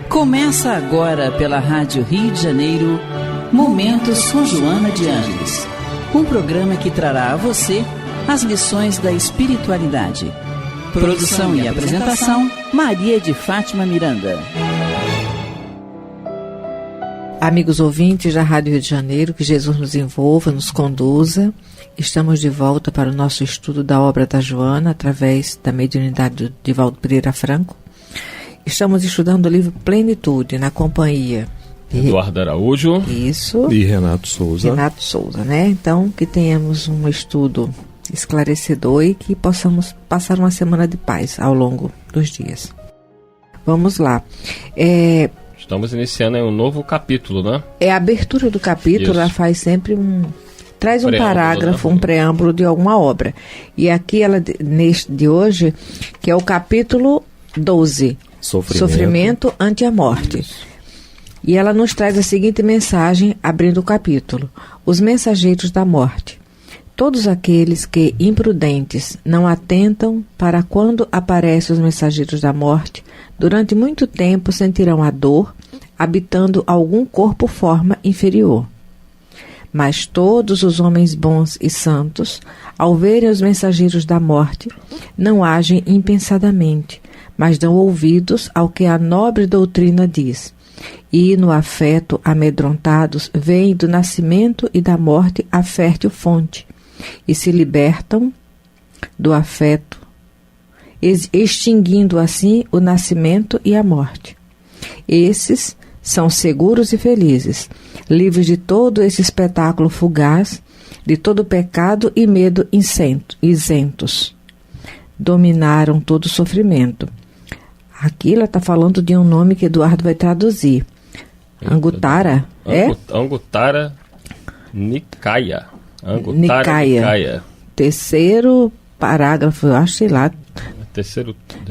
Começa agora pela Rádio Rio de Janeiro, Momentos com Joana de Ângeles. Um programa que trará a você as lições da espiritualidade. Produção e apresentação, Maria de Fátima Miranda. Amigos ouvintes da Rádio Rio de Janeiro, que Jesus nos envolva, nos conduza. Estamos de volta para o nosso estudo da obra da Joana, através da mediunidade de Divaldo Pereira Franco. Estamos estudando o livro Plenitude, na companhia de Eduardo Araújo. Isso. E Renato Souza. Renato Souza, né? Então, que tenhamos um estudo esclarecedor e que possamos passar uma semana de paz ao longo dos dias. Vamos lá. Estamos iniciando um novo capítulo, né? A abertura do capítulo, ela faz sempre traz um parágrafo, né? Um preâmbulo de alguma obra. E aqui, ela neste de hoje, que é o capítulo 12, Sofrimento ante a morte. Isso. E ela nos traz a seguinte mensagem, abrindo o capítulo: os mensageiros da morte. Todos aqueles que, imprudentes, não atentam para quando aparecem os mensageiros da morte, durante muito tempo sentirão a dor, habitando algum corpo-forma inferior. Mas todos os homens bons e santos, ao verem os mensageiros da morte, não agem impensadamente, mas dão ouvidos ao que a nobre doutrina diz. E, no afeto amedrontados, veem do nascimento e da morte a fértil fonte, e se libertam do afeto, extinguindo assim o nascimento e a morte. Esses são seguros e felizes, livres de todo esse espetáculo fugaz, de todo pecado e medo isentos. Dominaram todo o sofrimento. Aqui ela está falando de um nome que Eduardo vai traduzir. Anguttara, Anguttara Nikaya. Nikaya. Terceiro parágrafo, eu acho, sei lá.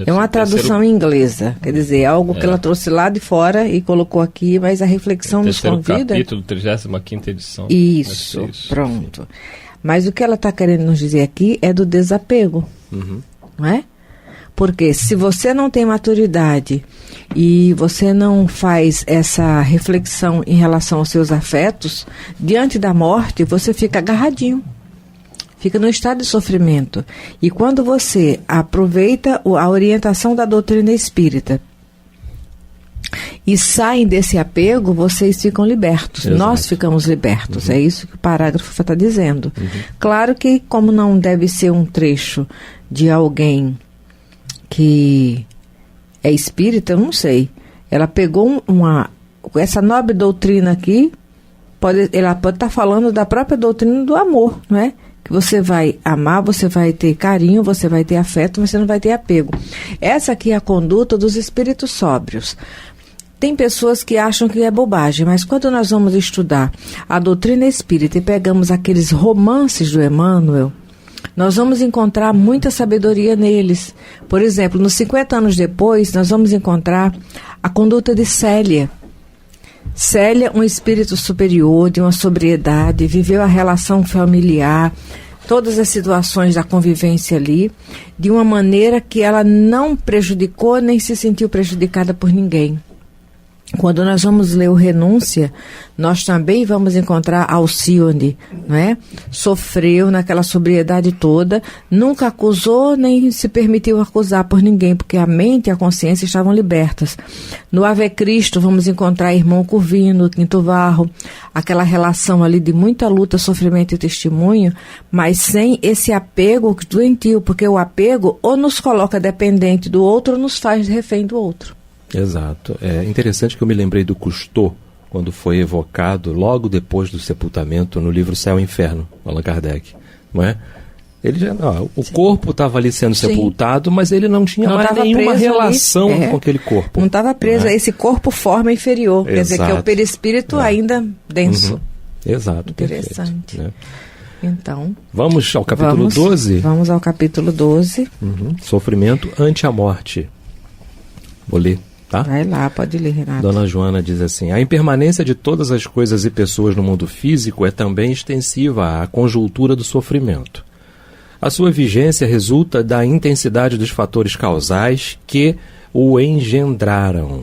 É uma tradução inglesa, quer dizer, algo que ela trouxe lá de fora e colocou aqui, mas a reflexão nos convida. Capítulo, 35ª edição. Isso, pronto. Mas o que ela está querendo nos dizer aqui é do desapego, não é? Porque se você não tem maturidade e você não faz essa reflexão em relação aos seus afetos, diante da morte você fica agarradinho, fica no estado de sofrimento. E quando você aproveita a orientação da doutrina espírita e saem desse apego, vocês ficam libertos. Exato. Nós ficamos libertos. É isso que o parágrafo está dizendo. Claro que, como não deve ser um trecho de alguém que é espírita, eu não sei. Ela pegou essa nobre doutrina aqui, ela pode estar falando da própria doutrina do amor, não é? Que você vai amar, você vai ter carinho, você vai ter afeto, mas você não vai ter apego. Essa aqui é a conduta dos espíritos sóbrios. Tem pessoas que acham que é bobagem, mas quando nós vamos estudar a doutrina espírita e pegamos aqueles romances do Emmanuel, nós vamos encontrar muita sabedoria neles. Por exemplo, nos 50 anos depois, nós vamos encontrar a conduta de Célia. Célia, um espírito superior, de uma sobriedade, viveu a relação familiar, todas as situações da convivência ali, de uma maneira que ela não prejudicou nem se sentiu prejudicada por ninguém. Quando nós vamos ler o Renúncia, nós também vamos encontrar Alcione, não é? Sofreu naquela sobriedade toda, nunca acusou nem se permitiu acusar por ninguém, porque a mente e a consciência estavam libertas. No Ave Cristo vamos encontrar Irmão Curvino, Quinto Varro, aquela relação ali de muita luta, sofrimento e testemunho, mas sem esse apego doentio, porque o apego ou nos coloca dependente do outro ou nos faz refém do outro. Exato. É interessante que eu me lembrei do Cousteau, quando foi evocado logo depois do sepultamento no livro Céu e Inferno, Allan Kardec, não é? Ele já, o corpo estava ali sendo sepultado, mas ele não tinha mais nenhuma relação com aquele corpo. Não estava preso a esse corpo forma inferior, quer dizer que é o perispírito ainda denso. Exato. Interessante. Perfeito, né? Então, vamos ao capítulo 12? Vamos ao capítulo 12. Sofrimento ante a morte. Vou ler. Tá? Vai lá, pode ler, Renato. Dona Joana diz assim: a impermanência de todas as coisas e pessoas no mundo físico é também extensiva à conjuntura do sofrimento. A sua vigência resulta da intensidade dos fatores causais que o engendraram.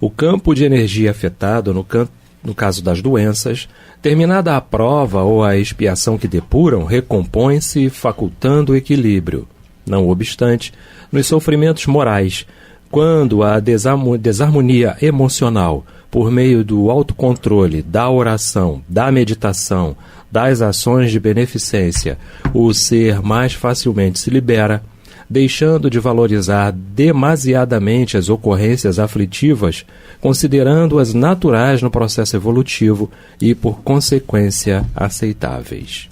O campo de energia afetado, no caso das doenças, terminada a prova ou a expiação que depuram, recompõe-se facultando o equilíbrio. Não obstante, nos sofrimentos morais, quando a desarmonia emocional, por meio do autocontrole, da oração, da meditação, das ações de beneficência, o ser mais facilmente se libera, deixando de valorizar demasiadamente as ocorrências aflitivas, considerando-as naturais no processo evolutivo e, por consequência, aceitáveis.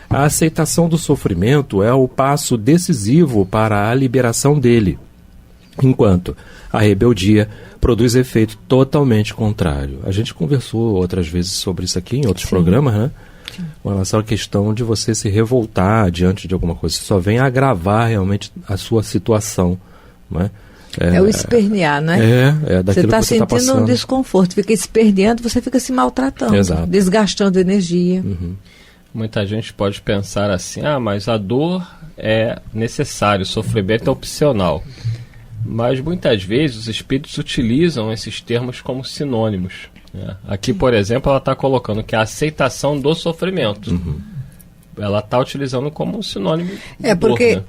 A aceitação do sofrimento é o passo decisivo para a liberação dele, enquanto a rebeldia produz efeito totalmente contrário. A gente conversou outras vezes sobre isso aqui em outros programas, né? Com relação à questão de você se revoltar diante de alguma coisa. Isso só vem agravar realmente a sua situação, né? É o espernear, né? É daquilo que você está sentindo passando. Um desconforto, fica esperneando, você fica se maltratando, Exato. Desgastando energia. Uhum. Muita gente pode pensar assim, mas a dor é necessária, o sofrimento é opcional. Mas muitas vezes os espíritos utilizam esses termos como sinônimos. Né? Aqui, por exemplo, ela está colocando que a aceitação do sofrimento. Uhum. Ela está utilizando como um sinônimo de dor, porque né?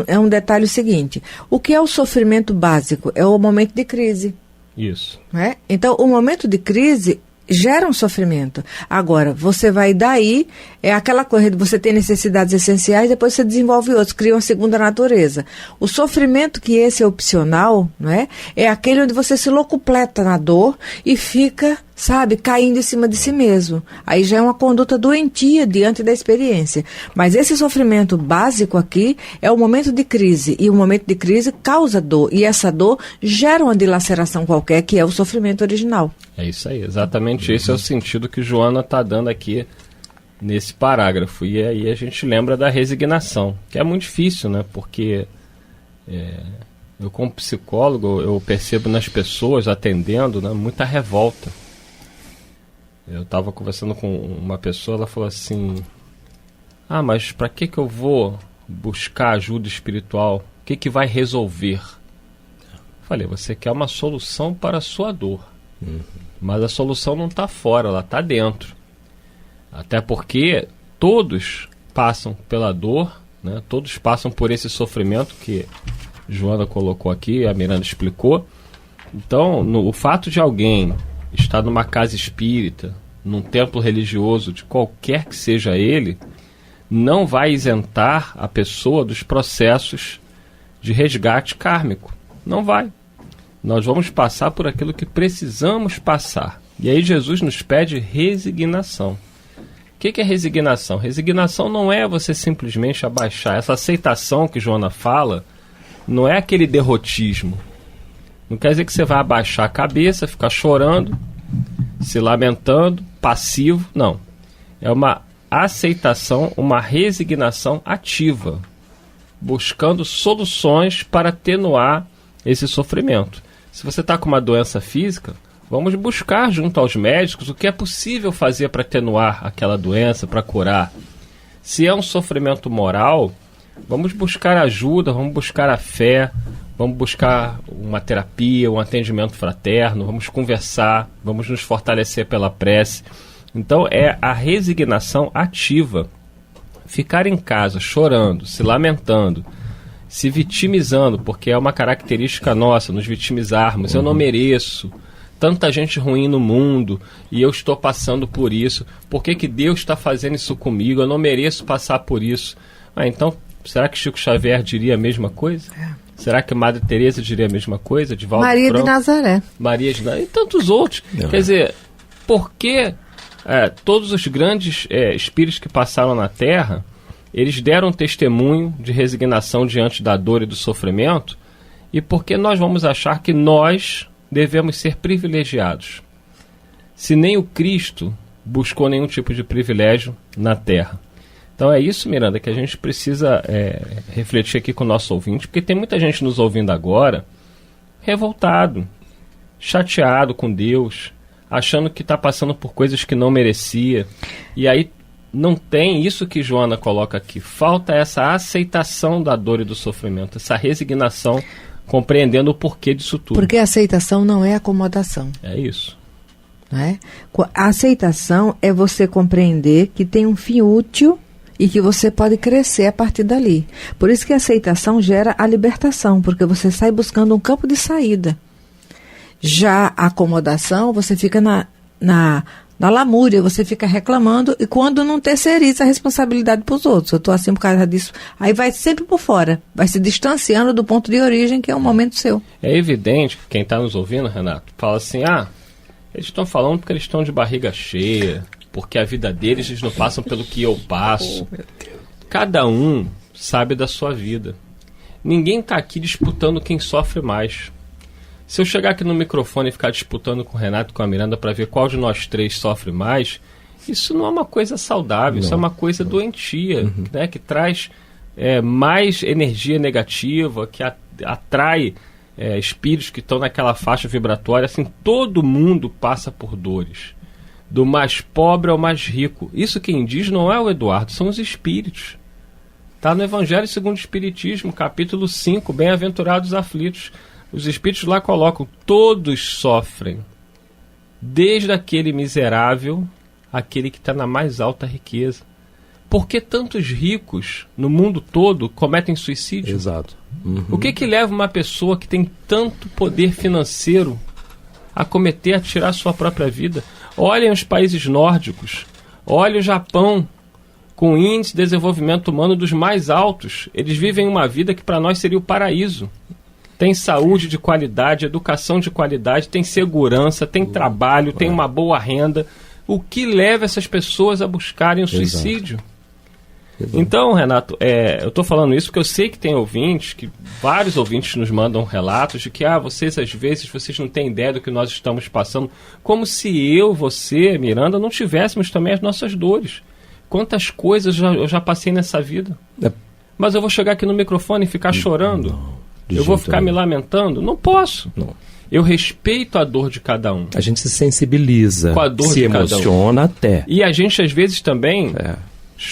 é um detalhe seguinte, o que é o sofrimento básico? É o momento de crise. Isso. Né? Então, o momento de crise gera um sofrimento. Agora, você vai daí, é aquela coisa de você ter necessidades essenciais, depois você desenvolve outros, cria uma segunda natureza. O sofrimento que esse é opcional, não é? É aquele onde você se locupleta na dor e fica, sabe, caindo em cima de si mesmo. Aí já é uma conduta doentia diante da experiência. Mas esse sofrimento básico aqui é o momento de crise, e o momento de crise causa dor, e essa dor gera uma dilaceração qualquer, que é o sofrimento original. É isso aí, exatamente esse é o sentido que Joana está dando aqui nesse parágrafo. E aí a gente lembra da resignação, que é muito difícil, né? Porque eu, como psicólogo, eu percebo nas pessoas atendendo, né, muita revolta. Eu estava conversando com uma pessoa, ela falou assim, mas para que eu vou buscar ajuda espiritual? O que vai resolver? Eu falei, você quer uma solução para a sua dor. Mas a solução não está fora, ela está dentro. Até porque todos passam pela dor, né? Todos passam por esse sofrimento que Joana colocou aqui, a Miranda explicou. Então, o fato de alguém estar numa casa espírita, num templo religioso, de qualquer que seja ele, não vai isentar a pessoa dos processos de resgate kármico. Não vai. Nós vamos passar por aquilo que precisamos passar. E aí Jesus nos pede resignação. O que é resignação? Resignação não é você simplesmente abaixar. Essa aceitação que Joana fala não é aquele derrotismo. Não quer dizer que você vai abaixar a cabeça, ficar chorando, se lamentando, passivo. Não. É uma aceitação, uma resignação ativa, buscando soluções para atenuar esse sofrimento. Se você está com uma doença física, vamos buscar junto aos médicos o que é possível fazer para atenuar aquela doença, para curar. Se é um sofrimento moral, vamos buscar ajuda, vamos buscar a fé, vamos buscar uma terapia, um atendimento fraterno, vamos conversar, vamos nos fortalecer pela prece. Então é a resignação ativa. Ficar em casa chorando, se lamentando, se vitimizando, porque é uma característica nossa, nos vitimizarmos. Eu não mereço, tanta gente ruim no mundo, e eu estou passando por isso. Por que Deus está fazendo isso comigo? Eu não mereço passar por isso. Então, será que Chico Xavier diria a mesma coisa? Será que Madre Teresa diria a mesma coisa? Divaldo Maria Franco, de Nazaré. Maria de Nazaré e tantos outros. Quer dizer, por que todos os grandes espíritos que passaram na Terra, eles deram testemunho de resignação diante da dor e do sofrimento, e por que nós vamos achar que nós devemos ser privilegiados? Se nem o Cristo buscou nenhum tipo de privilégio na Terra. Então é isso, Miranda, que a gente precisa refletir aqui com o nosso ouvinte, porque tem muita gente nos ouvindo agora revoltado, chateado com Deus, achando que está passando por coisas que não merecia, e aí não tem isso que Joana coloca aqui. Falta essa aceitação da dor e do sofrimento, essa resignação compreendendo o porquê disso tudo. Porque a aceitação não é acomodação. É isso. Não é? A aceitação é você compreender que tem um fim útil e que você pode crescer a partir dali. Por isso que a aceitação gera a libertação, porque você sai buscando um campo de saída. Já a acomodação, você fica na lamúria, você fica reclamando e quando não terceiriza a responsabilidade para os outros. Eu estou assim por causa disso. Aí vai sempre por fora, vai se distanciando do ponto de origem, que é o momento seu. É evidente que quem está nos ouvindo, Renato, fala assim, eles estão falando porque eles estão de barriga cheia, porque a vida deles, eles não passam pelo que eu passo. Cada um sabe da sua vida. Ninguém está aqui disputando quem sofre mais. Se eu chegar aqui no microfone e ficar disputando com o Renato e com a Miranda para ver qual de nós três sofre mais, isso não é uma coisa saudável, isso é uma coisa doentia, né, que traz mais energia negativa, que atrai espíritos que estão naquela faixa vibratória. Assim, todo mundo passa por dores, do mais pobre ao mais rico. Isso quem diz não é o Eduardo, são os espíritos. Está no Evangelho segundo o Espiritismo, capítulo 5, Bem-aventurados aflitos. Os espíritos lá colocam, todos sofrem, desde aquele miserável, aquele que está na mais alta riqueza. Por que tantos ricos no mundo todo cometem suicídio? Exato. O que leva uma pessoa que tem tanto poder financeiro a tirar sua própria vida? Olhem os países nórdicos, olhem o Japão, com índice de desenvolvimento humano dos mais altos. Eles vivem uma vida que para nós seria o paraíso. Tem saúde de qualidade, educação de qualidade, tem segurança, tem trabalho, tem uma boa renda. O que leva essas pessoas a buscarem o suicídio? Exato. Então, Renato, eu estou falando isso porque eu sei que tem ouvintes, que vários ouvintes nos mandam relatos de que vocês, às vezes, vocês não têm ideia do que nós estamos passando, como se eu, você, Miranda, não tivéssemos também as nossas dores. Quantas coisas eu já passei nessa vida. Mas eu vou chegar aqui no microfone e ficar chorando? Não. Eu vou ficar me lamentando? Não posso. Não. Eu respeito a dor de cada um. A gente se sensibiliza, com a dor se de cada emociona até. E a gente, às vezes, também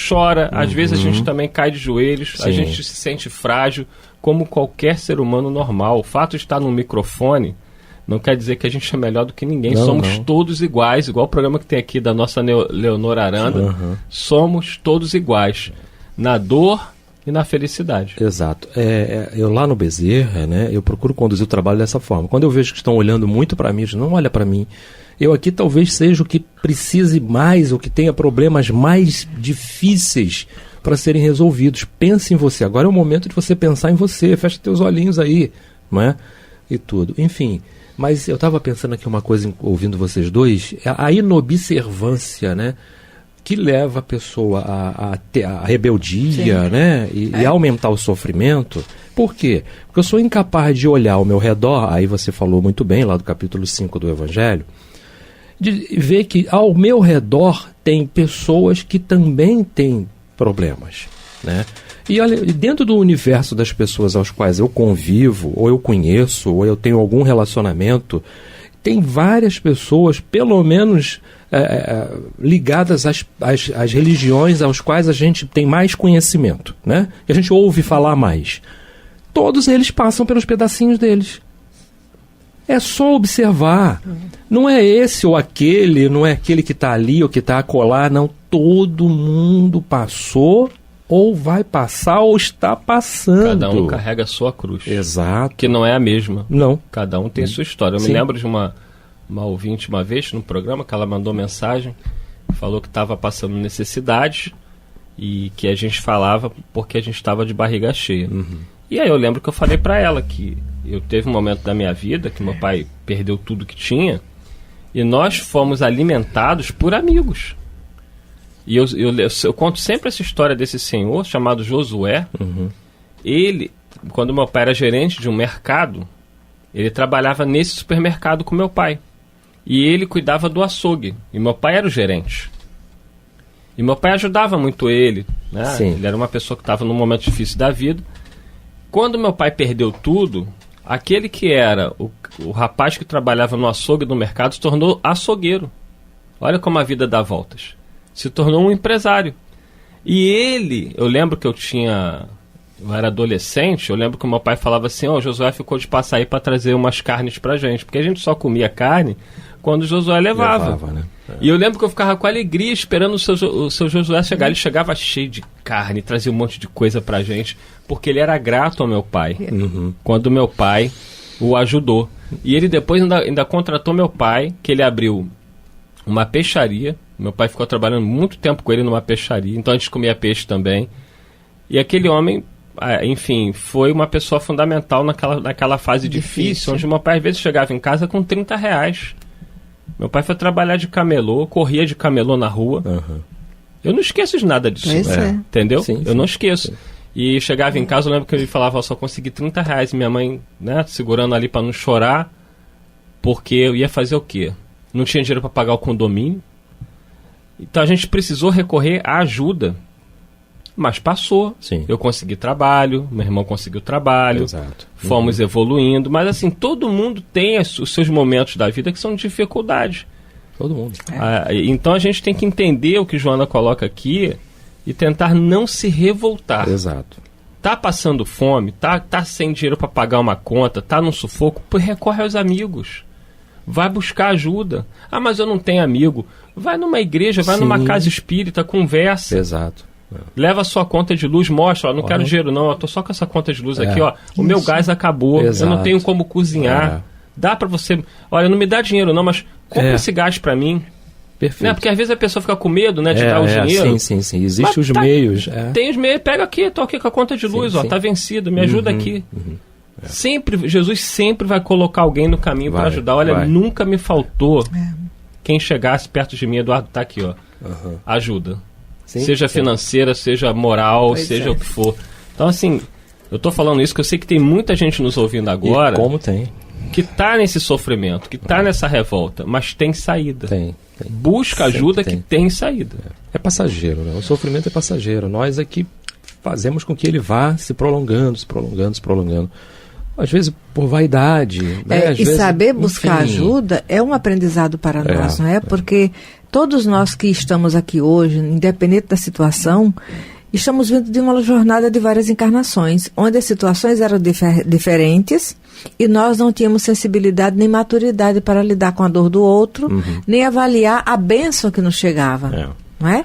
chora, às vezes a gente também cai de joelhos, Sim. A gente se sente frágil, como qualquer ser humano normal. O fato de estar no microfone não quer dizer que a gente é melhor do que ninguém. Somos todos iguais, igual o programa que tem aqui da nossa Leonor Aranda. Somos todos iguais, na dor e na felicidade. Exato. Eu lá no Bezerra, né, eu procuro conduzir o trabalho dessa forma. Quando eu vejo que estão olhando muito para mim, eu digo, não olha para mim. Eu aqui talvez seja o que precise mais, o que tenha problemas mais difíceis para serem resolvidos. Pense em você. Agora é o momento de você pensar em você. Fecha teus olhinhos aí, não é? E tudo. Enfim, mas eu estava pensando aqui uma coisa, ouvindo vocês dois, a inobservância, né? Que leva a pessoa a ter a rebeldia, né? E aumentar o sofrimento. Por quê? Porque eu sou incapaz de olhar ao meu redor, aí você falou muito bem lá do capítulo 5 do Evangelho, de ver que ao meu redor tem pessoas que também têm problemas, né? E olha, dentro do universo das pessoas aos quais eu convivo, ou eu conheço, ou eu tenho algum relacionamento, tem várias pessoas, pelo menos ligadas às religiões aos quais a gente tem mais conhecimento, né? Que a gente ouve falar mais. Todos eles passam pelos pedacinhos deles. É só observar. Não é esse ou aquele, não é aquele que está ali ou que está acolá, não. Todo mundo passou ou vai passar ou está passando. Cada um carrega a sua cruz. Exato. Que não é a mesma. Não. Cada um tem a sua história. Eu me lembro de uma ouvinte uma vez no programa que ela mandou mensagem, falou que estava passando necessidade e que a gente falava porque a gente estava de barriga cheia. E aí eu lembro que eu falei para ela que eu teve um momento da minha vida que meu pai perdeu tudo que tinha e nós fomos alimentados por amigos. E eu conto sempre essa história desse senhor chamado Josué. Ele, quando meu pai era gerente de um mercado, ele trabalhava nesse supermercado com meu pai. E ele cuidava do açougue. E meu pai era o gerente. E meu pai ajudava muito ele, né? Sim. Ele era uma pessoa que estava num momento difícil da vida. Quando meu pai perdeu tudo, aquele que era o rapaz que trabalhava no açougue do mercado se tornou açougueiro. Olha como a vida dá voltas. Se tornou um empresário. E ele, eu lembro que eu tinha eu era adolescente, eu lembro que o meu pai falava assim, o Josué ficou de passar aí para trazer umas carnes pra gente, porque a gente só comia carne quando o Josué levava, né? E eu lembro que eu ficava com alegria esperando o seu Josué chegar. Ele chegava cheio de carne, trazia um monte de coisa pra gente, porque ele era grato ao meu pai, quando meu pai o ajudou. E ele depois ainda contratou meu pai, que ele abriu uma peixaria. Meu pai ficou trabalhando muito tempo com ele numa peixaria, então a gente comia peixe também. E aquele homem, enfim, foi uma pessoa fundamental naquela fase difícil, onde meu pai às vezes chegava em casa com R$30. Meu pai foi trabalhar de camelô, corria de camelô na rua. Eu não esqueço de nada disso. Entendeu? Sim, eu não esqueço. Sim. E chegava em casa, eu lembro que ele falava, só consegui R$30. Minha mãe, né, segurando ali para não chorar, porque eu ia fazer o quê? Não tinha dinheiro para pagar o condomínio. Então a gente precisou recorrer à ajuda. Mas passou. Sim. Eu consegui trabalho, meu irmão conseguiu trabalho. Exato. Fomos evoluindo. Mas assim, todo mundo tem os seus momentos da vida que são de dificuldade. Todo mundo. Então a gente tem que entender o que Joana coloca aqui e tentar não se revoltar. Exato. Tá passando fome, tá sem dinheiro para pagar uma conta, tá num sufoco, recorre aos amigos. Vai buscar ajuda. Mas eu não tenho amigo. Vai numa igreja, vai numa casa espírita, conversa. Exato. Leva a sua conta de luz, mostra, não quero dinheiro não, eu tô só com essa conta de luz aqui, o meu gás acabou, eu não tenho como cozinhar. Dá pra você, olha, não me dá dinheiro não, mas compra esse gás pra mim. Perfeito. Né? Porque às vezes a pessoa fica com medo, né, de dar o dinheiro. Sim. Existem os meios. Tem os meios, pega aqui, tô aqui com a conta de luz, tá vencido, me ajuda aqui. Sempre, Jesus sempre vai colocar alguém no caminho para ajudar. Olha, nunca me faltou quem chegasse perto de mim, Eduardo, tá aqui, ajuda. Sim, seja financeira, seja moral, seja o que for. Então, assim, eu tô falando isso que eu sei que tem muita gente nos ouvindo agora. E como tem? Que tá nesse sofrimento, que tá nessa revolta, mas tem saída. Tem. Busca ajuda que tem saída. É passageiro, né? O sofrimento é passageiro. Nós aqui fazemos com que ele vá se prolongando. Às vezes por vaidade. Né? E saber buscar ajuda é um aprendizado para nós, não é? Porque todos nós que estamos aqui hoje, independente da situação, estamos vindo de uma jornada de várias encarnações, onde as situações eram diferentes e nós não tínhamos sensibilidade nem maturidade para lidar com a dor do outro, nem avaliar a bênção que nos chegava. Não é?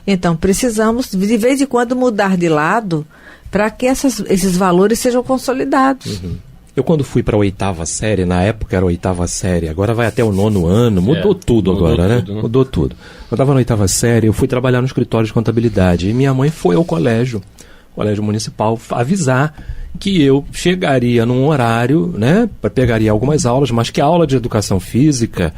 Então, precisamos, de vez em quando, mudar de lado para que esses valores sejam consolidados. Eu quando fui para a 8ª série, na época era a 8ª série, agora vai até o 9º ano, mudou tudo agora, né? Mudou tudo. Eu estava na 8ª série, eu fui trabalhar no escritório de contabilidade e minha mãe foi ao colégio municipal, avisar que eu chegaria num horário, né? Pegaria algumas aulas, mas que a aula de educação física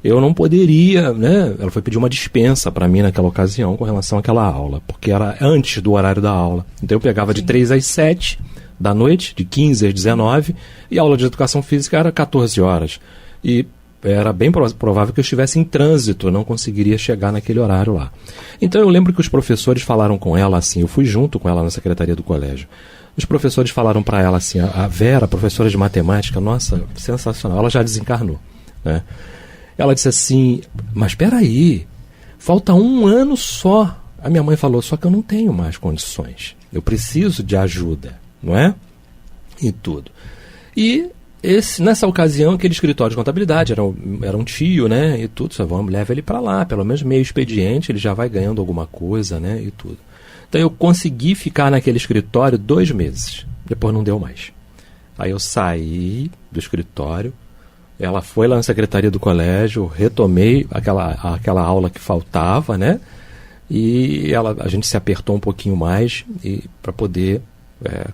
eu não poderia, né? Ela foi pedir uma dispensa para mim naquela ocasião com relação àquela aula, porque era antes do horário da aula. Então eu pegava de 3 às 7 da noite, de 15 às 19, e a aula de educação física era 14 horas. E era bem provável que eu estivesse em trânsito, não conseguiria chegar naquele horário lá. Então eu lembro que os professores falaram com ela assim, eu fui junto com ela na secretaria do colégio. Os professores falaram para ela assim, a Vera, professora de matemática, nossa, sensacional, ela já desencarnou, né? Ela disse assim, mas espera aí, falta 1 ano só. A minha mãe falou, só que eu não tenho mais condições, eu preciso de ajuda, não é? E tudo. E nessa ocasião, aquele escritório de contabilidade era um tio, né? E tudo, só vamos, leva ele para lá, pelo menos meio expediente, ele já vai ganhando alguma coisa, né? E tudo. Então eu consegui ficar naquele escritório 2 meses, depois não deu mais. Aí eu saí do escritório, ela foi lá na secretaria do colégio, retomei aquela aula que faltava, né? E a gente se apertou um pouquinho mais para poder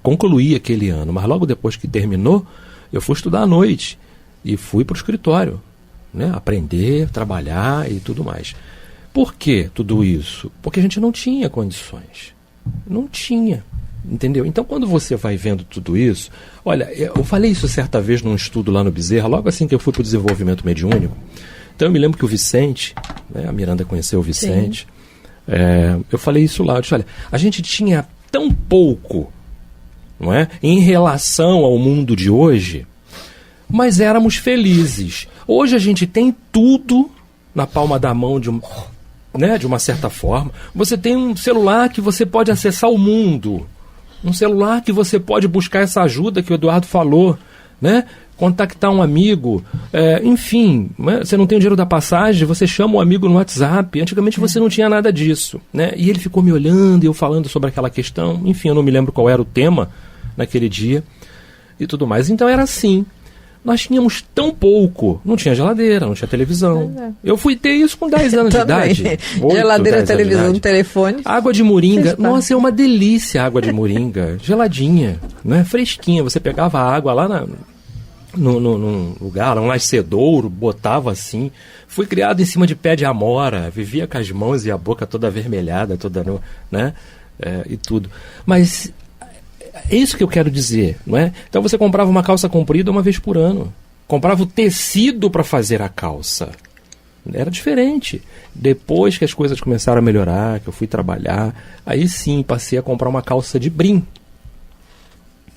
concluir aquele ano. Mas logo depois que terminou, eu fui estudar à noite e fui para o escritório, né? Aprender, trabalhar e tudo mais. Por que tudo isso? Porque a gente não tinha condições. Não tinha. Entendeu? Então, quando você vai vendo tudo isso... Olha, eu falei isso certa vez num estudo lá no Bezerra, logo assim que eu fui para o desenvolvimento mediúnico. Então, eu me lembro que o Vicente, né, a Miranda conheceu o Vicente, eu falei isso lá, eu disse, olha, a gente tinha tão pouco, não é, em relação ao mundo de hoje, mas éramos felizes. Hoje a gente tem tudo na palma da mão de uma certa forma. Você tem um celular que você pode acessar o mundo, Um celular que você pode buscar essa ajuda que o Eduardo falou, né? Contactar um amigo, enfim, né? Você não tem o dinheiro da passagem, você chama um amigo no WhatsApp. Antigamente você não tinha nada disso, né? E ele ficou me olhando e eu falando sobre aquela questão. Enfim, eu não me lembro qual era o tema naquele dia e tudo mais. Então era assim. Nós tínhamos tão pouco. Não tinha geladeira, não tinha televisão. Eu fui ter isso com 10 anos de idade. 8, geladeira, televisão, telefone. Água de moringa. Nossa, é uma delícia a água de moringa. Geladinha, né? Fresquinha. Você pegava a água lá num lugar, um nascedouro, botava assim. Fui criado em cima de pé de amora. Vivia com as mãos e a boca toda avermelhada, toda, né? E tudo. Mas... é isso que eu quero dizer, não é? Então você comprava uma calça comprida uma vez por ano. Comprava o tecido para fazer a calça. Era diferente. Depois que as coisas começaram a melhorar, que eu fui trabalhar, aí sim passei a comprar uma calça de brim.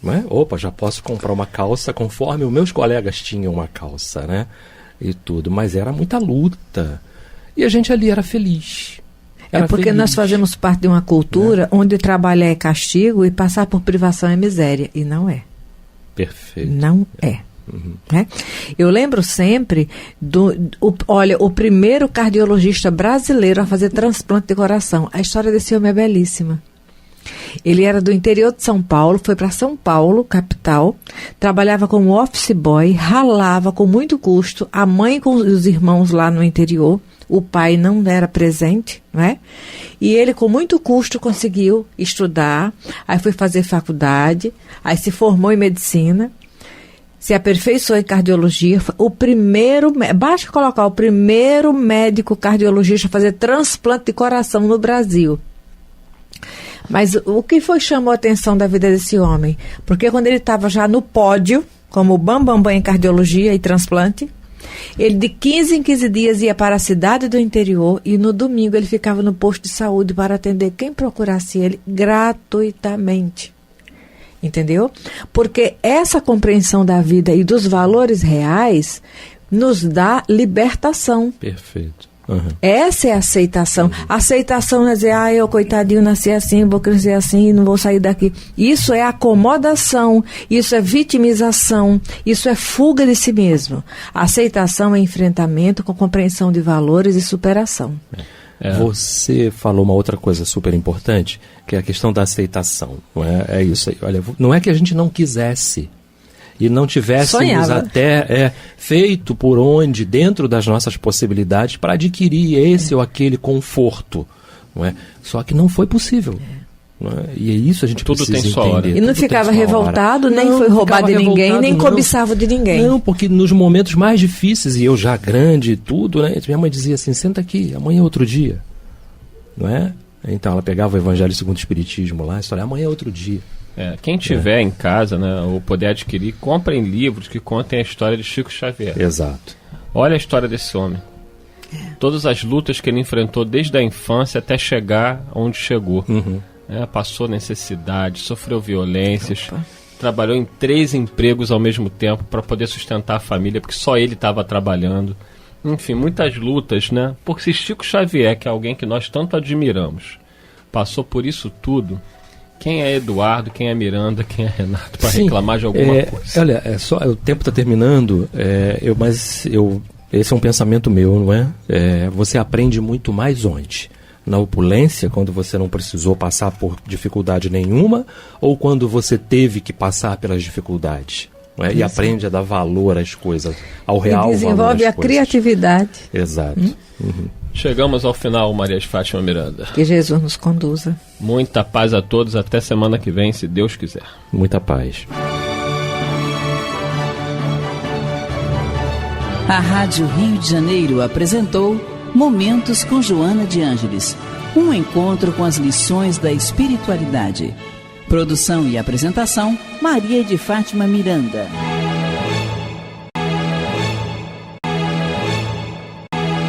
Não é? Opa, já posso comprar uma calça conforme os meus colegas tinham uma calça, né? E tudo. Mas era muita luta. E a gente ali era feliz. Porque feliz. Nós fazemos parte de uma cultura onde trabalhar é castigo e passar por privação é miséria. E não é. Perfeito. Não é. Uhum. Eu lembro sempre o primeiro cardiologista brasileiro a fazer transplante de coração. A história desse homem é belíssima. Ele era do interior de São Paulo, foi para São Paulo, capital, trabalhava como office boy, ralava com muito custo, a mãe com os irmãos lá no interior. O pai não era presente, não é? E ele, com muito custo, conseguiu estudar. Aí foi fazer faculdade. Aí se formou em medicina. Se aperfeiçoou em cardiologia. O primeiro, basta colocar, o primeiro médico cardiologista a fazer transplante de coração no Brasil. Mas o que chamou a atenção da vida desse homem? Porque quando ele estava já no pódio, como o bambambam em cardiologia e transplante, ele de 15 em 15 dias ia para a cidade do interior e no domingo ele ficava no posto de saúde para atender quem procurasse ele gratuitamente. Entendeu? Porque essa compreensão da vida e dos valores reais nos dá libertação. Perfeito. Uhum. Essa é a aceitação. Uhum. Aceitação não é dizer, eu coitadinho nasci assim, vou crescer assim, não vou sair daqui. Isso é acomodação, isso é vitimização, isso é fuga de si mesmo. A aceitação é enfrentamento com compreensão de valores e superação. Você falou uma outra coisa super importante, que é a questão da aceitação. Não é isso aí. Olha, não é que a gente não quisesse e não tivéssemos até feito por onde, dentro das nossas possibilidades, para adquirir esse ou aquele conforto. Não é? Só que não foi possível. Não é? E é isso a gente tudo precisa tem sua entender. hora. E não ficava revoltado, nem foi roubado de ninguém, nem cobiçava de ninguém. Não, porque nos momentos mais difíceis, e eu já grande e tudo, né, minha mãe dizia assim, senta aqui, amanhã é outro dia. Não é? Então ela pegava o Evangelho segundo o Espiritismo lá, a história, amanhã é outro dia. Quem tiver em casa, né, ou poder adquirir, comprem livros que contem a história de Chico Xavier. Exato. Olha a história desse homem. Todas as lutas que ele enfrentou desde a infância até chegar onde chegou. Uhum. Passou necessidade, sofreu violências, trabalhou em 3 empregos ao mesmo tempo para poder sustentar a família, porque só ele estava trabalhando. Enfim, muitas lutas, né? Porque se Chico Xavier, que é alguém que nós tanto admiramos, passou por isso tudo, quem é Eduardo, quem é Miranda, quem é Renato para reclamar de alguma coisa? Olha, o tempo está terminando, esse é um pensamento meu, não é? Você aprende muito mais onde? Na opulência, quando você não precisou passar por dificuldade nenhuma, ou quando você teve que passar pelas dificuldades? Não é? E aprende a dar valor às coisas, ao real valor. Desenvolve a criatividade. Exato. Uhum. Chegamos ao final, Maria de Fátima Miranda. Que Jesus nos conduza. Muita paz a todos, até semana que vem, se Deus quiser. Muita paz. A Rádio Rio de Janeiro apresentou Momentos com Joana de Ângeles, um encontro com as lições da espiritualidade. Produção e apresentação, Maria de Fátima Miranda.